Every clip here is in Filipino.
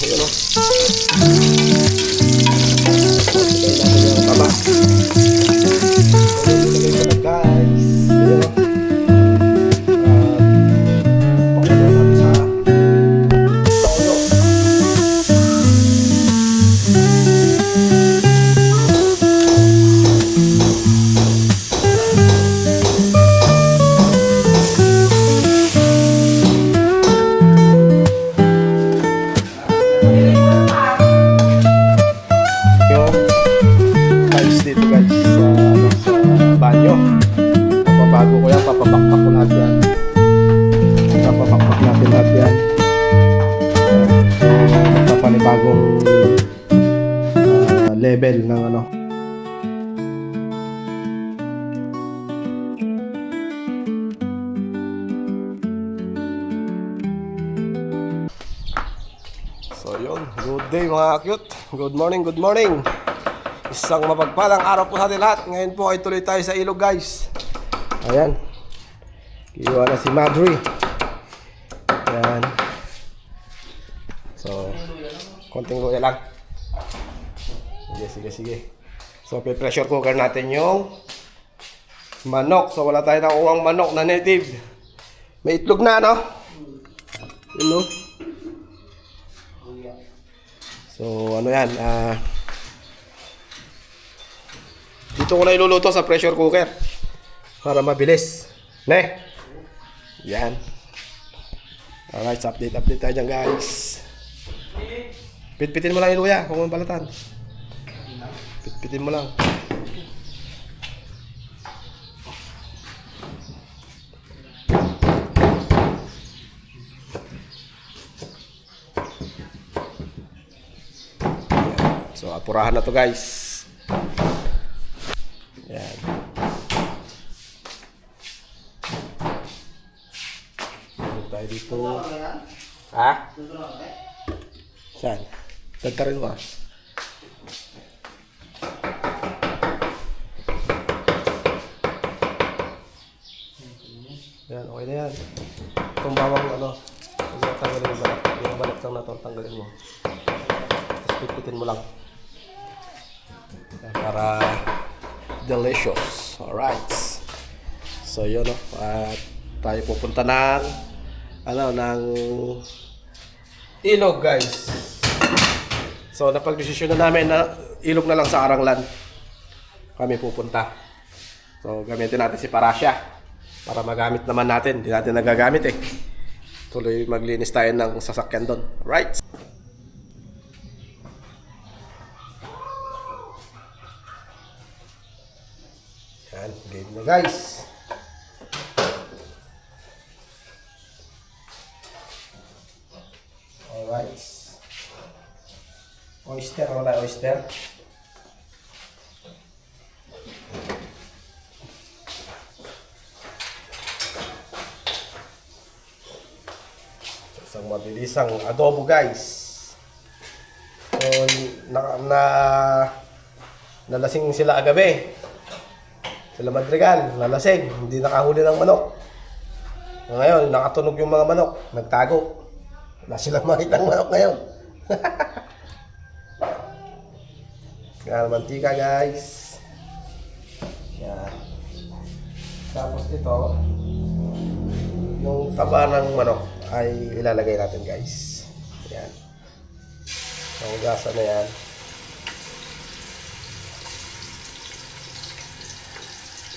Ayan o. Pagkain natin yung taba. Ilagay ko na guys. Ayan o. Pakuluan natin sa toyo. Dito guys sa banyo. Papabago ko yan, papabakbak ko lahat yan. Papabakbak natin lahat yan. Papanibagong level ng ano. So yun, good day mga cute. Good morning, good morning. Isang mapagpalang araw po sa atin lahat. Ngayon po ay tuloy tayo sa ilog guys. Ayan. Kiwa na si Madry. Ayan. So, konting luya lang. Sige. So, pre-pressure cooker natin yung manok. So, wala tayo nakuhang manok na native. May itlog na, no? Yun, no? So, ano yan? Dito ko na iluluto sa pressure cooker para mabilis. Ne? Yan. Alright, so update tayo dyan guys. Pitpitin mo lang yung luya, huwag mong balatan. Pitpitin mo lang. So apurahan na to guys. Yan. Ano tayo dito? Ha? Saan? Tagtarin mo ah. Yan, okay na yan. Itong bawang ano, tanggalin mo balat. Yung balat lang na ito, tanggalin mo. Tapos pipitin mo lang. Yan, para delicious. Alright. So yun no. At tayo pupunta ng ng ilog guys. So napag-desisyon na namin na ilog na lang sa Aranglan kami pupunta. So gamitin natin si Parasya para magamit naman natin. Hindi natin nagagamit eh. Tuloy maglinis tayo ng sasakyan doon. Alright. Yan, game na guys. Alright. Oyster, wala oyster. Isang mabilisang adobo guys. So, nalasing sila agabi. Sila Madrigal, nalasing, hindi nakahuli ng manok. Ngayon, nakatunog yung mga manok, nagtago. Wala silang makitang manok ngayon. Yan, mantika guys. Yan. Tapos ito, yung taba ng manok ay ilalagay natin guys. Yan. Naugasan na yan.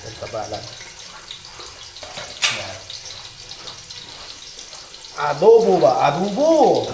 Yung taba lang. Yan. Adobo ba? Adobo!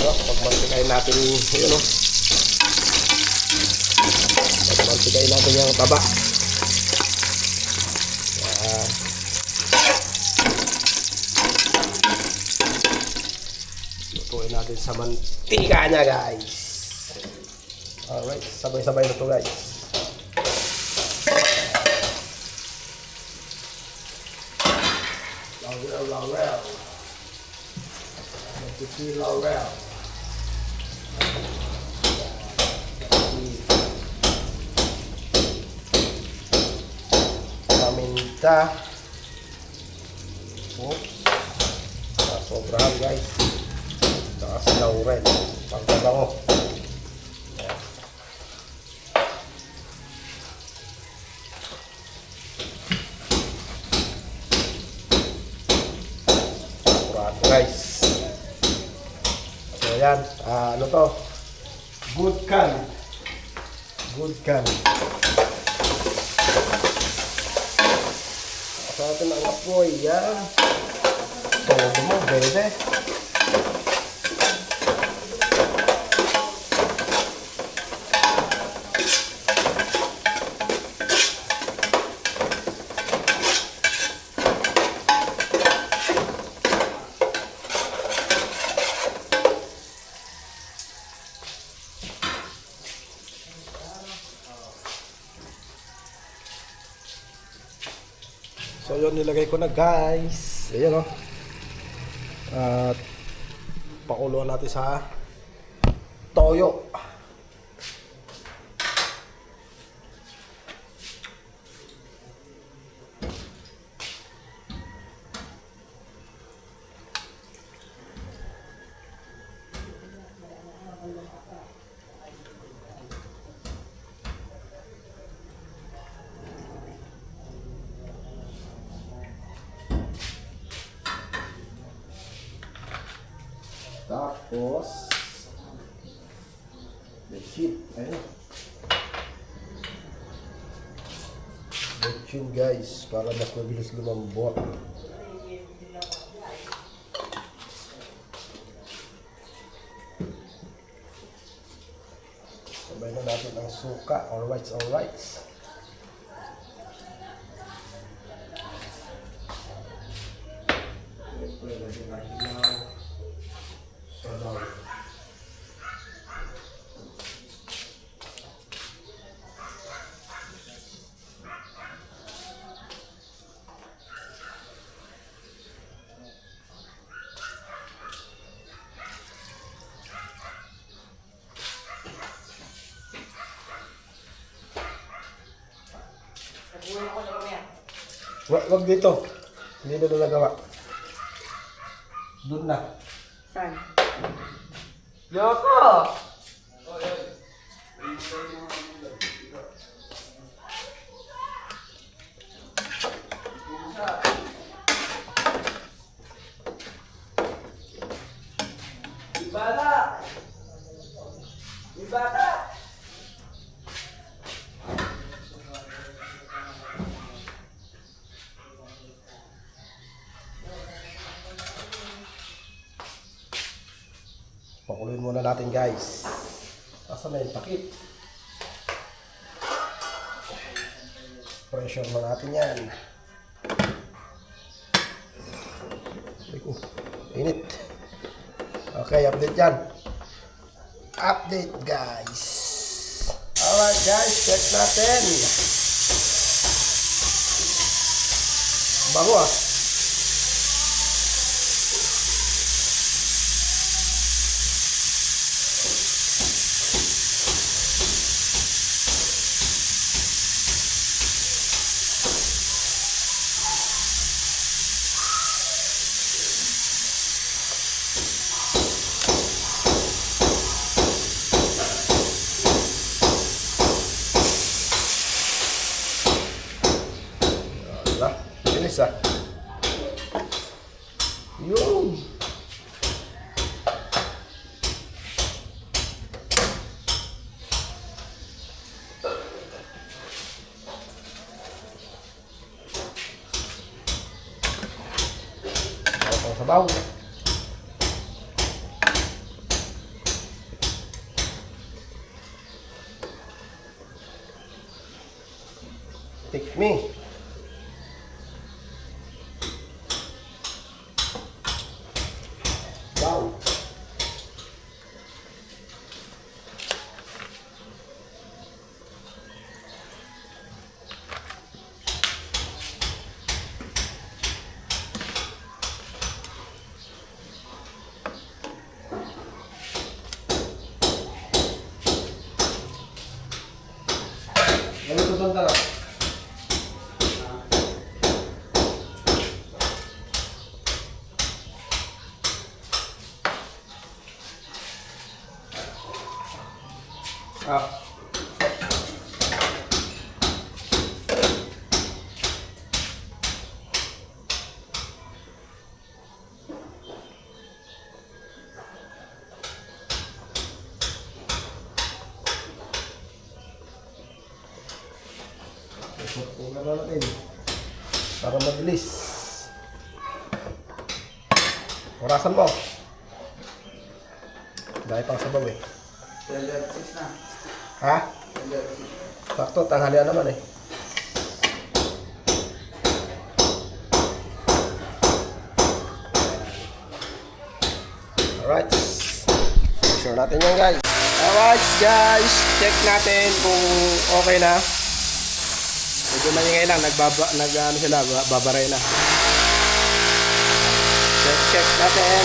Pagmantikain natin yun, no? Pagmantikain natin yung taba. Yan. Lutuin natin sa mantika niya, guys. Alright, sabay-sabay na to, guys. Laurel. Laurel. Paminta. Oops. Sobrahan, guys. Saka si laurel. Pagkabango. Guys. So yan, ano to? Good can. Sa atin ang apoy, yan. Todo mo, bebe. So yun, nilagay ko na, guys. Ayan, o. At pakuluan natin sa toyo. Tapos bechin, ayun. Bechin, guys, para mas mabilis lumambot. Sabay na natin ang suka. Alright. Wag dito. Hindi na nagawa. Doon na. Saan? Yoko! Ibata! Pakuluin muna natin, guys. Asa may takip. Pressure na natin yan. Init. Okay, update yan. Update, guys. Alright, guys, check natin. Bago, ah. Bilis, ah. Yun. Sabaw. Take me. Wow. Ano ito doon tara? Ah. Tingnan na natin para mabilis. Orasan mo. Dahil pang sabaw eh. 12:06 na. Ha? 12:06. Sakto, tanghalian naman eh. Alright. Sure natin yan guys. Alright guys, check natin kung okay na. Medyo maingay lang, ano sila, babaray na. Check natin.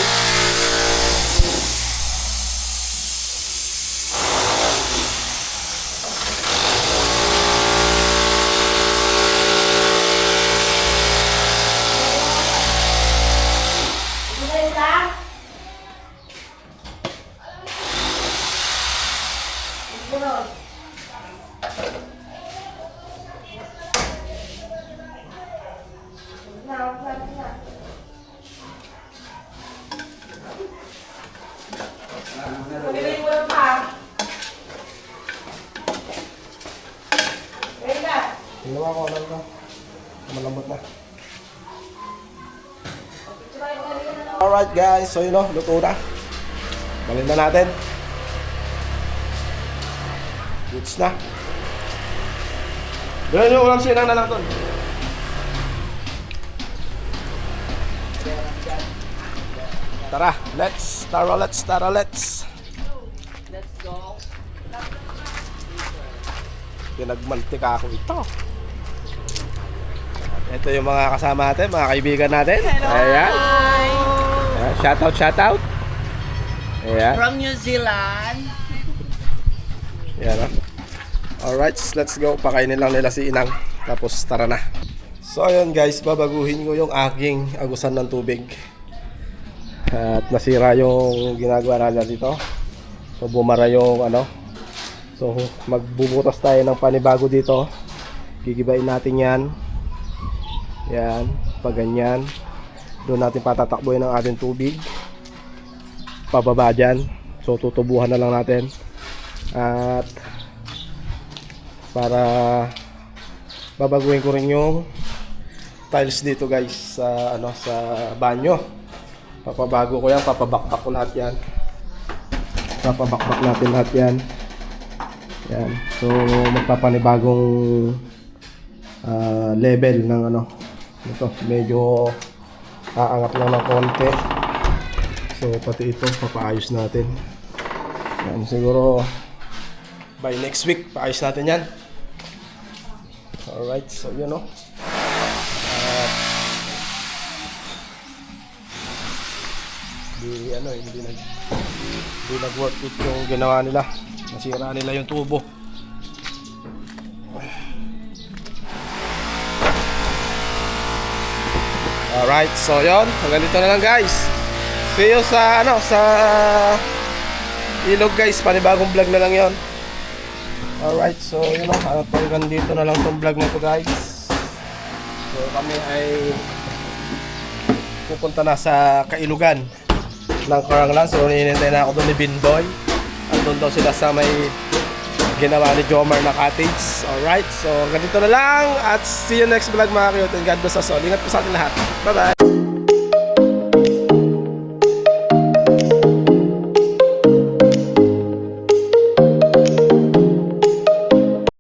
Ginawa ko lang ka. Malambot na. Alright guys, so yun o, luto na. Balin na natin. Goods na. Doon yung ulam sinang na lang doon. Tara, let's. Let's go. Pinagmantika ako ito. At ito yung mga kasama natin, mga kaibigan natin. Ayan. Ayan. Shout out. Ayan. From New Zealand. Ayan. Alright, let's go. Pakainin lang nila si Inang. Tapos tara na. So ayun guys, babaguhin ko yung aking agusan ng tubig. At nasira yung ginagawa nila dito. So bumara yung ano. So magbubutas tayo ng panibago dito. Gigibain natin yan. Yan, pag ganyan. Doon natin patatakbuhin ang ating tubig. Pababa dyan. So tutubuhan na lang natin. At para babaguhin ko rin yung tiles dito guys sa ano sa banyo. Papabago ko yan, papabakbak ko lahat yan. Papabakbak natin lahat yan. Yan. So magpapanibagong level ng ano. Ito, medyo aangat lang ng konti. So pati ito papaayos natin. Yan, siguro by next week paayos natin yan. Alright, so yun o. Hindi nag-work it yung ginawa nila. Nasira nila yung tubo. Alright, so yun. Hanggang dito na lang guys. See you sa ano, sa ilog guys. Panibagong vlog na lang yon. Alright, so yun o. Hanggang dito na lang tong vlog na to guys. So kami ay pupunta na sa Kailugan ng Karanglan. So hinihintay na ako doon ni Bindoy. At doon daw sila sa may ginawa ni Jomar na cottage. Alright, so ganito na lang. At see you next vlog mga kayot. And God bless us all. Ingat po sa atin lahat. Bye bye.